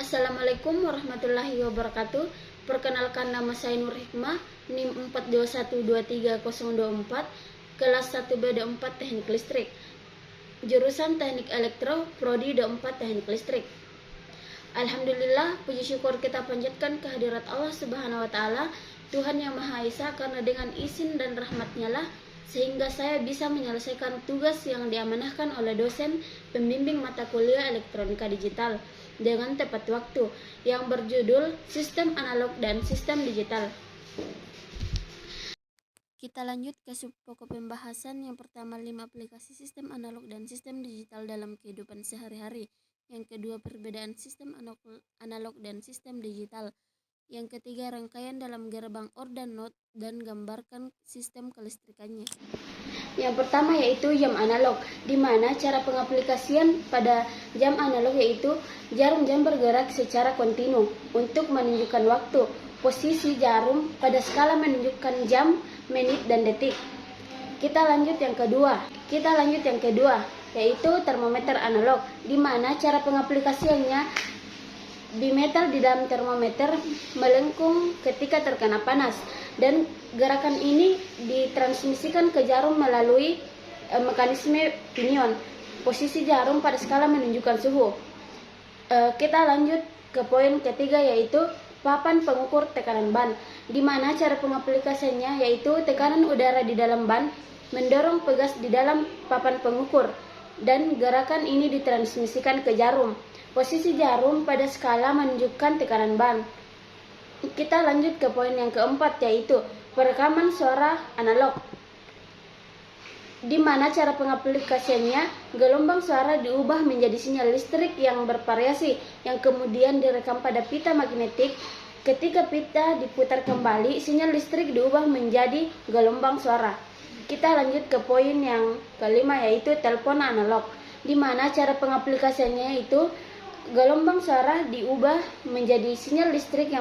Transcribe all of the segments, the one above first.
Assalamualaikum warahmatullahi wabarakatuh. Perkenalkan, nama saya Nur Hikmah, NIM 4212304, kelas 1B D4 Teknik Listrik. Jurusan Teknik Elektro, Prodi D4 Teknik Listrik. Alhamdulillah, puji syukur kita panjatkan kehadirat Allah Subhanahu wa taala, Tuhan yang Maha Esa, karena dengan izin dan rahmat-Nya lah sehingga saya bisa menyelesaikan tugas yang diamanahkan oleh dosen pembimbing mata kuliah elektronika digital dengan tepat waktu, yang berjudul Sistem Analog dan Sistem Digital. Kita lanjut ke subpokok pembahasan. Yang pertama, 5 aplikasi sistem analog dan sistem digital dalam kehidupan sehari-hari. Yang kedua, perbedaan sistem analog dan sistem digital. Yang ketiga, rangkaian dalam gerbang OR dan NOT dan gambarkan sistem kelistrikannya. Yang pertama yaitu jam analog, di mana cara pengaplikasian pada jam analog yaitu jarum jam bergerak secara kontinu untuk menunjukkan waktu. Posisi jarum pada skala menunjukkan jam, menit, dan detik. Kita lanjut yang kedua yaitu termometer analog, di mana cara pengaplikasiannya bimetal di dalam termometer melengkung ketika terkena panas, dan gerakan ini ditransmisikan ke jarum melalui mekanisme pinion. Posisi jarum pada skala menunjukkan suhu. Kita lanjut ke poin ketiga yaitu papan pengukur tekanan ban, di mana cara pengaplikasiannya yaitu tekanan udara di dalam ban mendorong pegas di dalam papan pengukur, dan gerakan ini ditransmisikan ke jarum. Posisi jarum pada skala menunjukkan tekanan ban. Kita lanjut ke poin yang keempat yaitu perekaman suara analog, di mana cara pengaplikasiannya gelombang suara diubah menjadi sinyal listrik yang bervariasi yang kemudian direkam pada pita magnetik. Ketika pita diputar kembali, sinyal listrik diubah menjadi gelombang suara. Kita lanjut ke poin yang kelima yaitu telepon analog, di mana cara pengaplikasiannya itu gelombang suara diubah menjadi sinyal listrik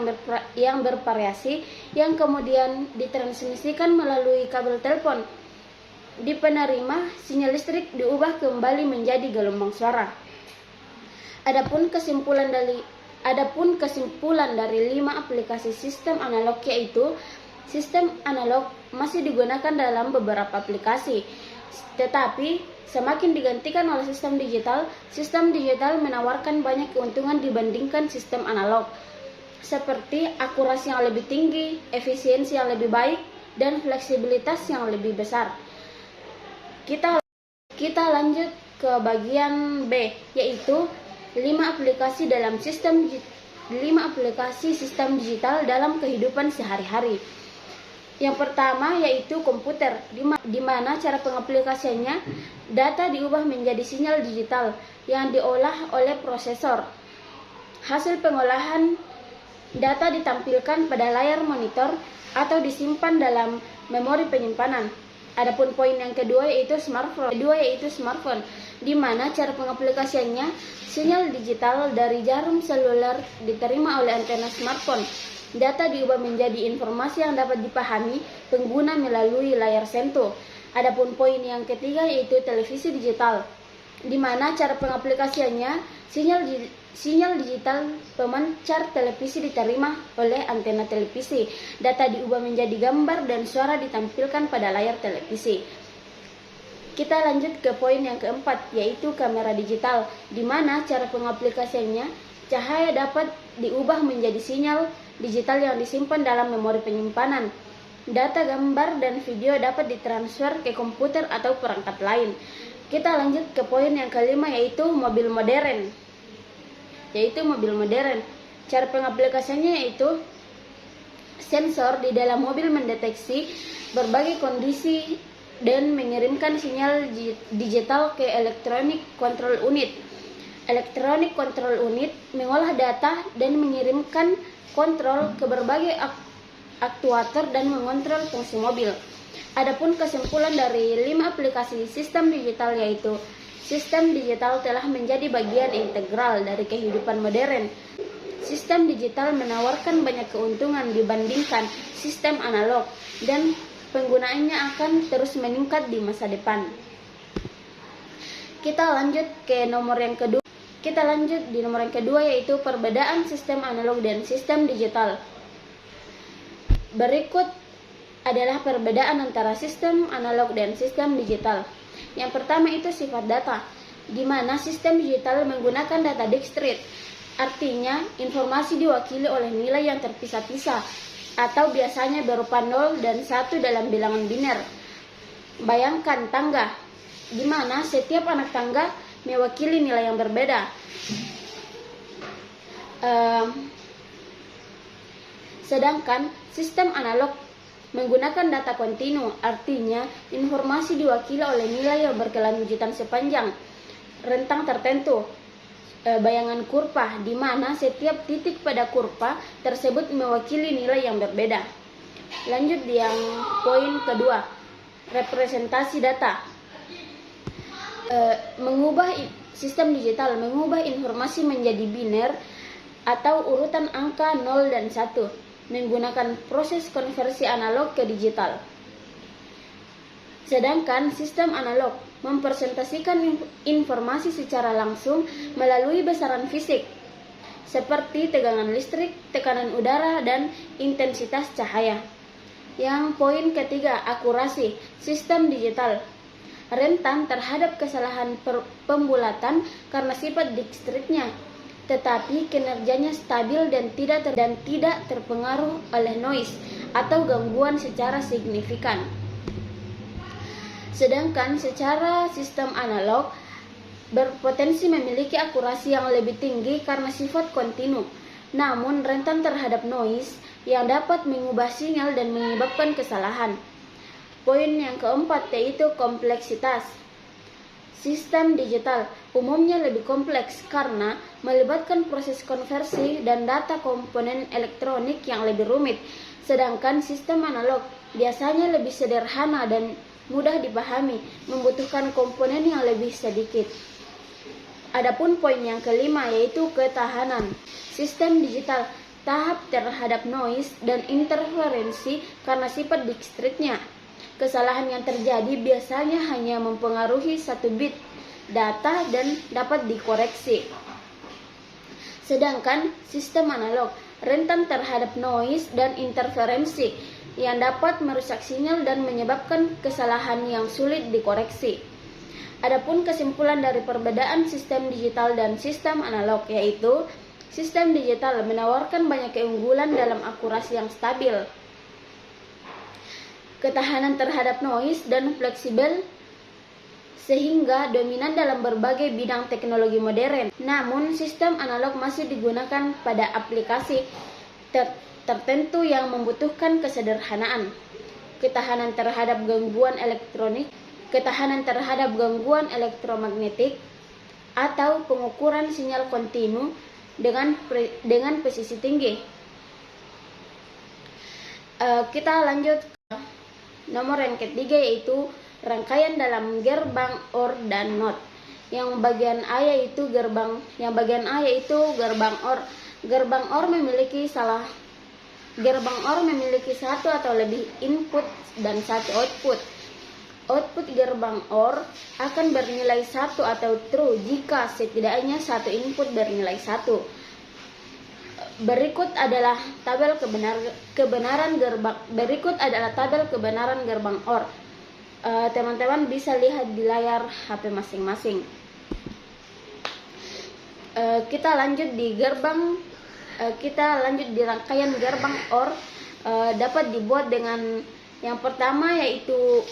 yang bervariasi yang kemudian ditransmisikan melalui kabel telepon. Di penerima, sinyal listrik diubah kembali menjadi gelombang suara. Adapun kesimpulan dari 5 aplikasi sistem analog yaitu sistem analog masih digunakan dalam beberapa aplikasi, tetapi semakin digantikan oleh sistem digital menawarkan banyak keuntungan dibandingkan sistem analog, seperti akurasi yang lebih tinggi, efisiensi yang lebih baik, dan fleksibilitas yang lebih besar. Kita lanjut ke bagian B, yaitu 5 aplikasi sistem digital dalam kehidupan sehari-hari. Yang pertama yaitu komputer, di mana cara pengaplikasiannya data diubah menjadi sinyal digital yang diolah oleh prosesor. Hasil pengolahan data ditampilkan pada layar monitor atau disimpan dalam memori penyimpanan. Adapun poin yang kedua yaitu smartphone, di mana cara pengaplikasiannya sinyal digital dari jarum seluler diterima oleh antena smartphone. Data diubah menjadi informasi yang dapat dipahami pengguna melalui layar sentuh. Adapun poin yang ketiga yaitu televisi digital, di mana cara pengaplikasiannya sinyal digital pemancar televisi diterima oleh antena televisi. Data diubah menjadi gambar dan suara ditampilkan pada layar televisi. Kita lanjut ke poin yang keempat yaitu kamera digital, di mana cara pengaplikasiannya cahaya dapat diubah menjadi sinyal digital yang disimpan dalam memori penyimpanan. Data gambar dan video dapat ditransfer ke komputer atau perangkat lain. Kita lanjut ke poin yang kelima yaitu mobil modern. Cara pengaplikasiannya yaitu sensor di dalam mobil mendeteksi berbagai kondisi dan mengirimkan sinyal digital ke electronic control unit. Electronic control unit mengolah data dan mengirimkan kontrol ke berbagai aktuator dan mengontrol fungsi mobil. Adapun kesimpulan dari 5 aplikasi sistem digital yaitu sistem digital telah menjadi bagian integral dari kehidupan modern. Sistem digital menawarkan banyak keuntungan dibandingkan sistem analog, dan penggunaannya akan terus meningkat di masa depan. Kita lanjut ke nomor yang kedua. Kita lanjut di nomor yang kedua, yaitu perbedaan sistem analog dan sistem digital. Berikut adalah perbedaan antara sistem analog dan sistem digital. Yang pertama itu sifat data, di mana sistem digital menggunakan data discrete. Artinya, informasi diwakili oleh nilai yang terpisah-pisah atau biasanya berupa 0 dan 1 dalam bilangan biner. Bayangkan tangga, di mana setiap anak tangga mewakili nilai yang berbeda. Sedangkan sistem analog menggunakan data kontinu, artinya informasi diwakili oleh nilai yang berkelanjutan sepanjang rentang tertentu. Bayangan kurva, di mana setiap titik pada kurva tersebut mewakili nilai yang berbeda. Lanjut di yang poin kedua, representasi data. Sistem digital mengubah informasi menjadi biner atau urutan angka 0 dan 1 menggunakan proses konversi analog ke digital. Sedangkan sistem analog mempresentasikan informasi secara langsung melalui besaran fisik seperti tegangan listrik, tekanan udara, dan intensitas cahaya. Yang poin ketiga, akurasi. Sistem digital rentan terhadap kesalahan pembulatan karena sifat discrete-nya, tetapi kinerjanya stabil dan tidak terpengaruh oleh noise atau gangguan secara signifikan. Sedangkan secara sistem analog berpotensi memiliki akurasi yang lebih tinggi karena sifat kontinu, namun rentan terhadap noise yang dapat mengubah sinyal dan menyebabkan kesalahan. Poin yang keempat yaitu kompleksitas. Sistem digital umumnya lebih kompleks karena melibatkan proses konversi dan data komponen elektronik yang lebih rumit, sedangkan sistem analog biasanya lebih sederhana dan mudah dipahami, membutuhkan komponen yang lebih sedikit. Adapun poin yang kelima yaitu ketahanan. Sistem digital tahap terhadap noise dan interferensi karena sifat discrete-nya. Kesalahan yang terjadi biasanya hanya mempengaruhi 1 bit data dan dapat dikoreksi. Sedangkan sistem analog rentan terhadap noise dan interferensi yang dapat merusak sinyal dan menyebabkan kesalahan yang sulit dikoreksi. Adapun kesimpulan dari perbedaan sistem digital dan sistem analog yaitu sistem digital menawarkan banyak keunggulan dalam akurasi yang stabil, ketahanan terhadap noise, dan fleksibel sehingga dominan dalam berbagai bidang teknologi modern. Namun, sistem analog masih digunakan pada aplikasi tertentu yang membutuhkan kesederhanaan, ketahanan terhadap gangguan elektronik, ketahanan terhadap gangguan elektromagnetik, atau pengukuran sinyal kontinu dengan presisi tinggi. Kita lanjut ke nomor yang ketiga yaitu rangkaian dalam gerbang OR dan NOT. Yang bagian A yaitu gerbang OR. Gerbang OR memiliki satu atau lebih input dan satu output. Output gerbang OR akan bernilai 1 atau true jika setidaknya satu input bernilai 1. Berikut adalah tabel kebenaran gerbang OR. Teman-teman bisa lihat di layar HP masing-masing. Kita lanjut di rangkaian gerbang OR. Dapat dibuat dengan yang pertama yaitu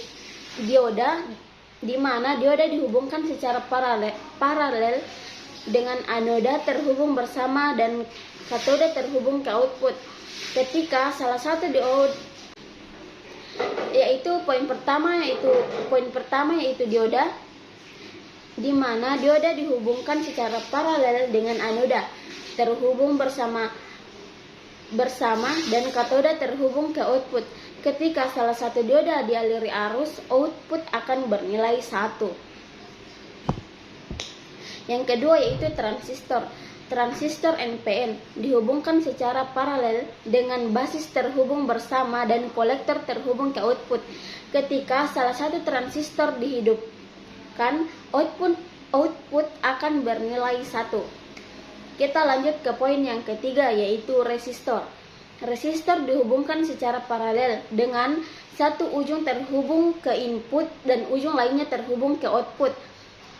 dioda, di mana dioda dihubungkan secara paralel dengan anoda terhubung bersama dan katoda terhubung ke output. Ketika salah satu poin pertama yaitu dioda, di mana dioda dihubungkan secara paralel dengan anoda terhubung bersama dan katoda terhubung ke output. Ketika salah satu dioda dialiri arus, output akan bernilai 1. Yang kedua yaitu transistor. Transistor NPN dihubungkan secara paralel dengan basis terhubung bersama dan kolektor terhubung ke output. Ketika salah satu transistor dihidupkan, output akan bernilai 1. Kita lanjut ke poin yang ketiga, yaitu resistor. Resistor dihubungkan secara paralel dengan satu ujung terhubung ke input dan ujung lainnya terhubung ke output.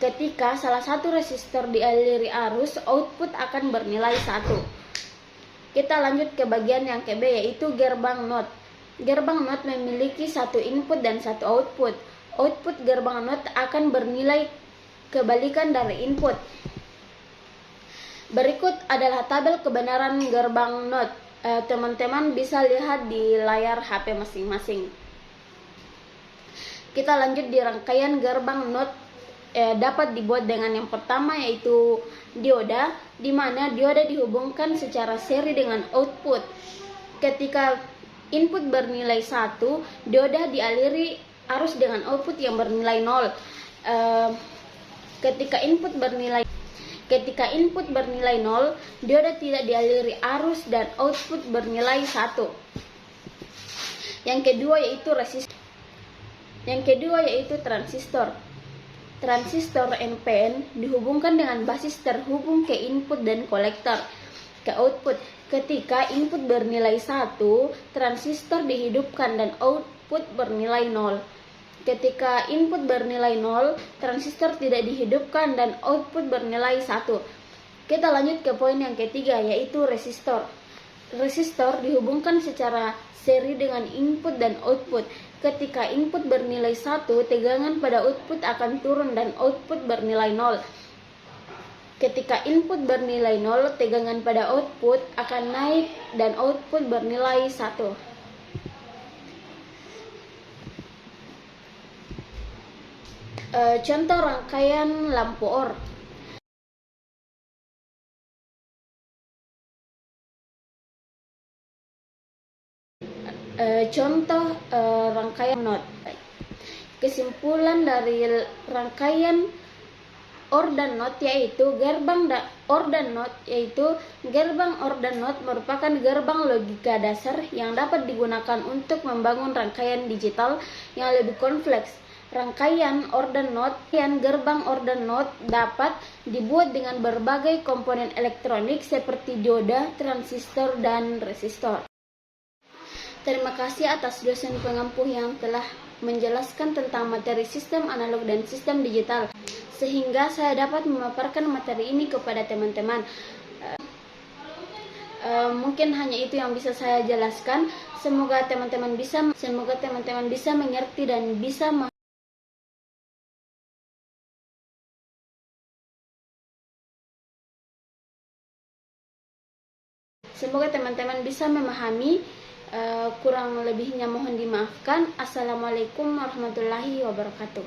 Ketika salah satu resistor dialiri arus, output akan bernilai 1. Kita lanjut ke bagian yang ke B, yaitu gerbang NOT. Gerbang NOT memiliki satu input dan satu output. Output gerbang NOT akan bernilai kebalikan dari input. Berikut adalah tabel kebenaran gerbang NOT. Teman-teman bisa lihat di layar HP masing-masing. Kita lanjut di rangkaian gerbang NOT. Dapat dibuat dengan yang pertama, yaitu dioda, di mana dioda dihubungkan secara seri dengan output. Ketika input bernilai 1, dioda dialiri arus dengan output yang bernilai 0. Ketika input bernilai 0, dioda tidak dialiri arus dan output bernilai 1. Yang kedua yaitu resistor. Yang kedua yaitu transistor. Transistor NPN dihubungkan dengan basis terhubung ke input dan kolektor ke output. Ketika input bernilai 1, transistor dihidupkan dan output bernilai 0. Ketika input bernilai 0, transistor tidak dihidupkan dan output bernilai 1. Kita lanjut ke poin yang ketiga, yaitu resistor. Resistor dihubungkan secara seri dengan input dan output. Ketika input bernilai 1, tegangan pada output akan turun dan output bernilai 0. Ketika input bernilai 0, tegangan pada output akan naik dan output bernilai 1. Contoh rangkaian lampu OR. Contoh rangkaian NOT. Kesimpulan dari rangkaian OR dan NOT yaitu gerbang OR dan NOT merupakan gerbang logika dasar yang dapat digunakan untuk membangun rangkaian digital yang lebih kompleks. Rangkaian OR dan NOT, gerbang OR dan NOT dapat dibuat dengan berbagai komponen elektronik seperti dioda, transistor, dan resistor. Terima kasih atas dosen pengampu yang telah menjelaskan tentang materi sistem analog dan sistem digital, sehingga saya dapat memaparkan materi ini kepada teman-teman. Mungkin hanya itu yang bisa saya jelaskan. Semoga teman-teman bisa mengerti dan bisa memahami. Kurang lebihnya mohon dimaafkan. Assalamualaikum warahmatullahi wabarakatuh.